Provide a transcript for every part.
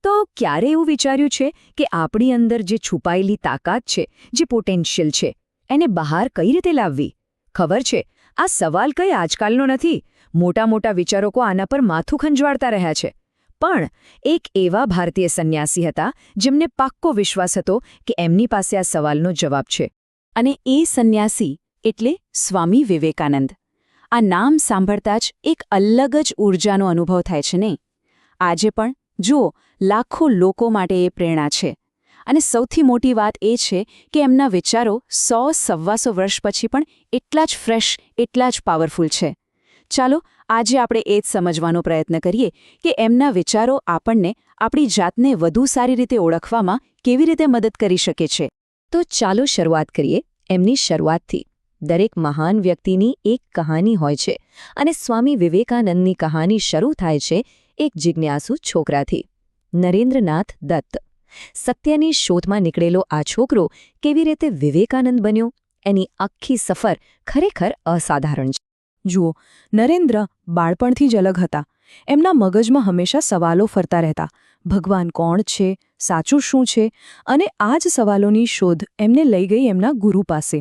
તો ક્યારે એવું વિચાર્યું છે કે આપણી અંદર જે છુપાયેલી તાકાત છે, જે પોટેન્શિયલ છે, એને બહાર કઈ રીતે લાવવી? ખબર છે, આ સવાલ કંઈ આજકાલનો નથી. મોટા મોટા વિચારકો આના પર માથું ખંજવાળતા રહ્યા છે. પણ એક એવા ભારતીય સંન્યાસી હતા જેમને પાક્કો વિશ્વાસ હતો કે એમની પાસે આ સવાલનો જવાબ છે. અને એ સંન્યાસી એટલે સ્વામી વિવેકાનંદ. આ નામ સાંભળતા જ એક અલગ જ ઊર્જાનો અનુભવ થાય છે નહીં? આજે પણ જુઓ, લાખો લોકો માટે એ પ્રેરણા છે. અને સૌથી મોટી વાત એ છે કે એમના વિચારો 100-125 વર્ષ પછી પણ એટલા જ ફ્રેશ, એટલા જ પાવરફુલ છે. ચાલો આજે આપણે એ જ સમજવાનો પ્રયત્ન કરીએ કે એમના વિચારો આપણને આપણી જાતને વધુ સારી રીતે ઓળખવામાં કેવી રીતે મદદ કરી શકે છે. તો ચાલો શરૂઆત કરીએ એમની શરૂઆતથી. દરેક મહાન વ્યક્તિની એક કહાની હોય છે અને સ્વામી વિવેકાનંદની કહાની શરૂ થાય છે એક જિજ્ઞાસુ છોકરાથી, નરેન્દ્રનાથ દત્ત. સત્યની શોધમાં નીકળેલો આ છોકરો કેવી રીતે વિવેકાનંદ બન્યો, એની આખી સફર ખરેખર અસાધારણ છે. જુઓ, નરેન્દ્ર બાળપણથી જ અલગ હતા. એમના મગજમાં હંમેશા સવાલો ફરતા રહેતા. ભગવાન કોણ છે, સાચું શું છે? અને આ જ સવાલોની શોધ એમને લઈ ગઈ એમના ગુરુ પાસે,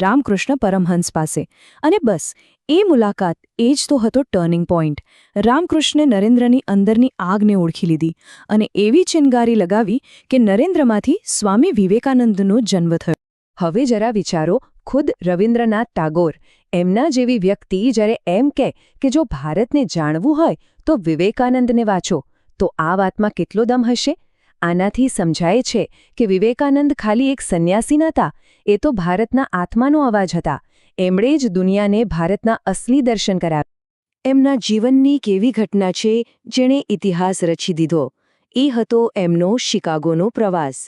રામકૃષ્ણ પરમહંસ પાસે. અને બસ એ મુલાકાત એ જ તો હતો ટર્નિંગ પોઈન્ટ. રામકૃષ્ણે નરેન્દ્રની અંદરની આગને ઓળખી લીધી અને એવી ચિનગારી લગાવી કે નરેન્દ્રમાંથી સ્વામી વિવેકાનંદનો જન્મ થયો. હવે જરા વિચારો, ખુદ રવિન્દ્રનાથ ટાગોર, એમના જેવી વ્યક્તિ જ્યારે એમ કહે કે જો ભારતને જાણવું હોય તો વિવેકાનંદને વાંચો, તો આ વાતમાં કેટલો દમ હશે? આનાથી સમજાય છે કે વિવેકાનંદ ખાલી એક સંન્યાસી નહોતા, એ તો ભારતના આત્માનો અવાજ હતા. એમણે જ દુનિયાને ભારતના અસલી દર્શન કરાવ્યા. એમના જીવનની કેવી ઘટના છે જેણે ઇતિહાસ રચી દીધો, એ હતો એમનો શિકાગોનો પ્રવાસ.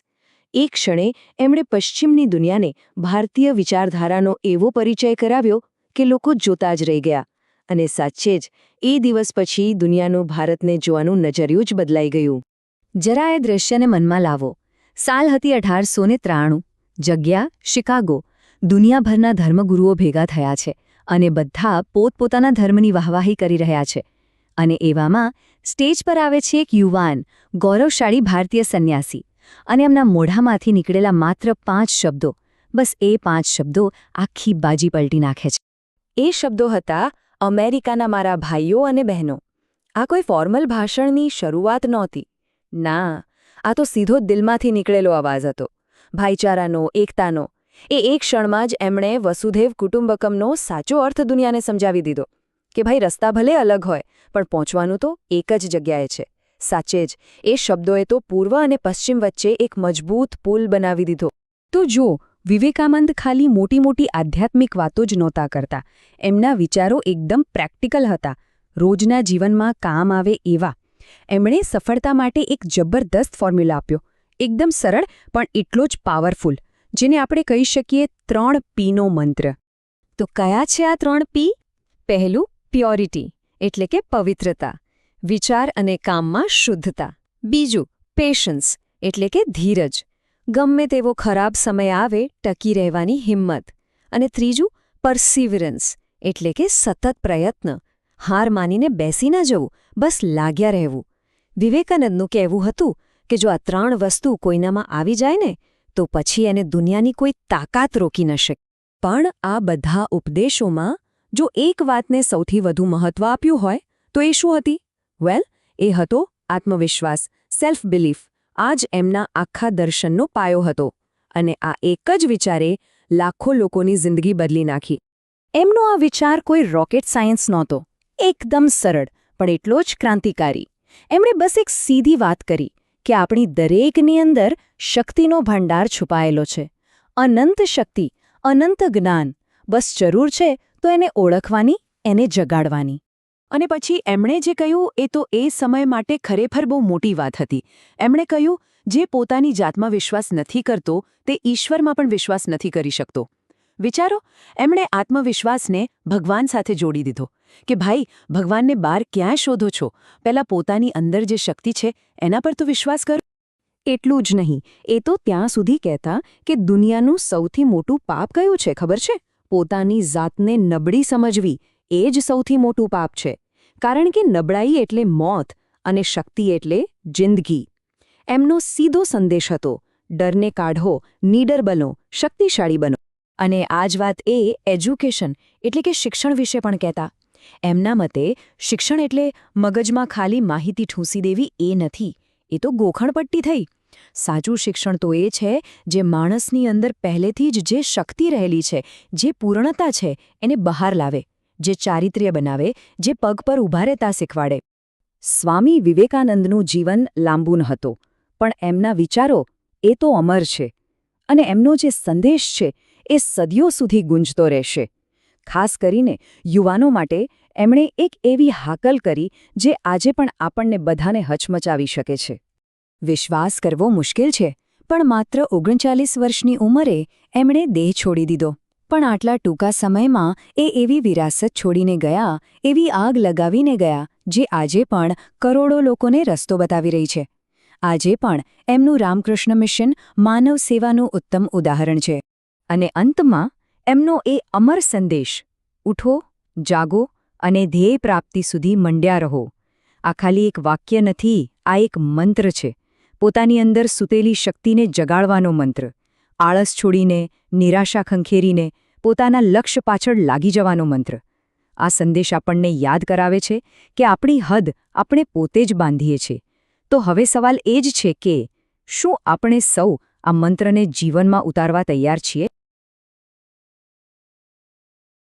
એક ક્ષણે એમણે પશ્ચિમની દુનિયાને ભારતીય વિચારધારાનો એવો પરિચય કરાવ્યો કે લોકો જોતા જ રહી ગયા. અને સાચે જ એ દિવસ પછી દુનિયાનું ભારતને જોવાનું નજરિયું જ બદલાઈ ગયું. જરા એ દૃશ્યને મનમાં લાવો. સાલ હતી 1893. જગ્યા શિકાગો. દુનિયાભરના ધર્મગુરુઓ ભેગા થયા છે અને બધા પોતપોતાના ધર્મની વાહવાહી કરી રહ્યા છે. અને એવામાં સ્ટેજ પર આવે છે એક યુવાન, ગૌરવશાળી ભારતીય સંન્યાસી. અને એમના મોઢામાંથી નીકળેલા માત્ર 5 શબ્દો, બસ એ 5 શબ્દો આખી બાજી પલટી નાખે છે. એ શબ્દો હતા, અમેરિકાના મારા ભાઈઓ અને બહેનો. આ કોઈ ફોર્મલ ભાષણની શરૂઆત નહોતી. ના, આ તો સીધો દિલમાંથી નીકળેલો અવાજ હતો. ભાઈચારાનો, એકતાનો. એ એક ક્ષણમાં જ એમણે વસુધૈવ કુટુંબકમનો સાચો અર્થ દુનિયાને સમજાવી દીધો કે ભાઈ, રસ્તા ભલે અલગ હોય પણ પહોંચવાનું તો એક જ જગ્યાએ છે. સાચે જ એ શબ્દોએ તો પૂર્વ અને પશ્ચિમ વચ્ચે એક મજબૂત પુલ બનાવી દીધો. તો જો વિવેકાનંદ ખાલી મોટી મોટી આધ્યાત્મિક વાતો જ નહોતા કરતા, એમના વિચારો એકદમ પ્રેક્ટિકલ હતા, રોજના જીવનમાં કામ આવે એવા. એમણે સફળતા માટે એક જબરદસ્ત ફોર્મ્યુલા આપ્યો, એકદમ સરળ પણ એટલો જ પાવરફુલ, જેને આપણે કહી શકીએ 3 Pનો મંત્ર. તો કયા છે આ 3 P? પહેલું, પ્યોરિટી એટલે કે પવિત્રતા, વિચાર અને કામમાં શુદ્ધતા. બીજું, પેશન્સ એટલે કે ધીરજ, ગમે તેવો ખરાબ સમય આવે ટકી રહેવાની હિંમત. અને ત્રીજું, પરસિવરન્સ એટલે કે સતત પ્રયત્ન, હાર માનીને બેસી ન જવું, બસ લાગ્યા રહેવું. વિવેકાનંદનું કહેવું હતું કે જો આ 3 વસ્તુ કોઈનામાં આવી જાય ને, તો પછી એને દુનિયાની કોઈ તાકાત રોકી ન શકે. પણ આ બધા ઉપદેશોમાં જો એક વાતને સૌથી વધુ મહત્વ આપ્યું હોય તો એ શું હતી? વેલ, એ હતો આત્મવિશ્વાસ, સેલ્ફ બિલીફ. આ જ એમના આખા દર્શનનો પાયો હતો. અને આ એક જ વિચારે લાખો લોકોની જિંદગી બદલી નાખી. એમનો આ વિચાર કોઈ રોકેટ સાયન્સ નહોતો, એકદમ સરળ પણ એટલો જ ક્રાંતિકારી. એમણે બસ એક સીધી વાત કરી કે આપણી દરેકની અંદર શક્તિનો ભંડાર છુપાયેલો છે. અનંત શક્તિ, અનંત જ્ઞાન. બસ જરૂર છે તો એને ઓળખવાની, એને જગાડવાની. અને પછી એમણે જે કહ્યું એ તો એ સમય માટે ખરેખર બહુ મોટી વાત હતી. એમણે કહ્યું, જે પોતાની જાતમાં વિશ્વાસ નથી કરતો તે ઈશ્વરમાં પણ વિશ્વાસ નથી કરી શકતો. વિચારો, એમણે આત્મવિશ્વાસને ભગવાન સાથે જોડી દીધો કે ભાઈ, ભગવાનને બહાર ક્યાં શોધો છો, પહેલાં પોતાની અંદર જે શક્તિ છે એના પર તો વિશ્વાસ કરો. એટલું જ નહીં, એ તો ત્યાં સુધી કહેતા કે દુનિયાનું સૌથી મોટું પાપ કયું છે ખબર છે? પોતાની જાતને નબળી સમજવી, એ જ સૌથી મોટું પાપ છે. કારણ કે નબળાઈ એટલે મોત અને શક્તિ એટલે જિંદગી. એમનો સીધો સંદેશ હતો, ડરને કાઢો, નીડર બનો, શક્તિશાળી બનો. અને આ જ વાત એ એજ્યુકેશન એટલે કે શિક્ષણ વિશે પણ કહેતા. એમના મતે શિક્ષણ એટલે મગજમાં ખાલી માહિતી ઠૂંસી દેવી એ નથી, એ તો ગોખણપટ્ટી થઈ. સાચું શિક્ષણ તો એ છે જે માણસની અંદર પહેલેથી જ જે શક્તિ રહેલી છે, જે પૂર્ણતા છે એને બહાર લાવે, જે ચારિત્ર્ય બનાવે, જે પગ પર ઊભા રહેતા શીખવાડે. સ્વામી વિવેકાનંદનું જીવન લાંબુ નહોતું, પણ એમના વિચારો એ તો અમર છે. અને એમનો જે સંદેશ છે એ સદીઓ સુધી ગુંજતો રહેશે. ખાસ કરીને યુવાનો માટે એમણે એક એવી હાકલ કરી જે આજે પણ આપણને બધાને હચમચાવી શકે છે. વિશ્વાસ કરવો મુશ્કેલ છે, પણ માત્ર 39 વર્ષની ઉંમરે એમણે દેહ છોડી દીધો. પણ આટલા ટૂંકા સમયમાં એ એવી વિરાસત છોડીને ગયા, એવી આગ લગાવીને ગયા, જે આજે પણ કરોડો લોકોને રસ્તો બતાવી રહી છે. આજે પણ એમનું રામકૃષ્ણ મિશન માનવ સેવાનું ઉત્તમ ઉદાહરણ છે. અને અંતમાં એમનો એ અમર સંદેશ, ઉઠો, જાગો અને ધ્યેય પ્રાપ્તિ સુધી મંડ્યા રહો. આ ખાલી એક વાક્ય નથી, આ એક મંત્ર છે. પોતાની અંદર સૂતેલી શક્તિને જગાડવાનો મંત્ર. આળસ છોડીને, નિરાશા ખંખેરીને પોતાના લક્ષ્ય પાછળ લાગી જવાનો મંત્ર. આ સંદેશ આપણને યાદ કરાવે છે કે આપણી હદ આપણે પોતે જ બાંધીએ છીએ. તો હવે સવાલ એ જ છે કે શું આપણે સૌ આ મંત્રને જીવનમાં ઉતારવા તૈયાર છીએ?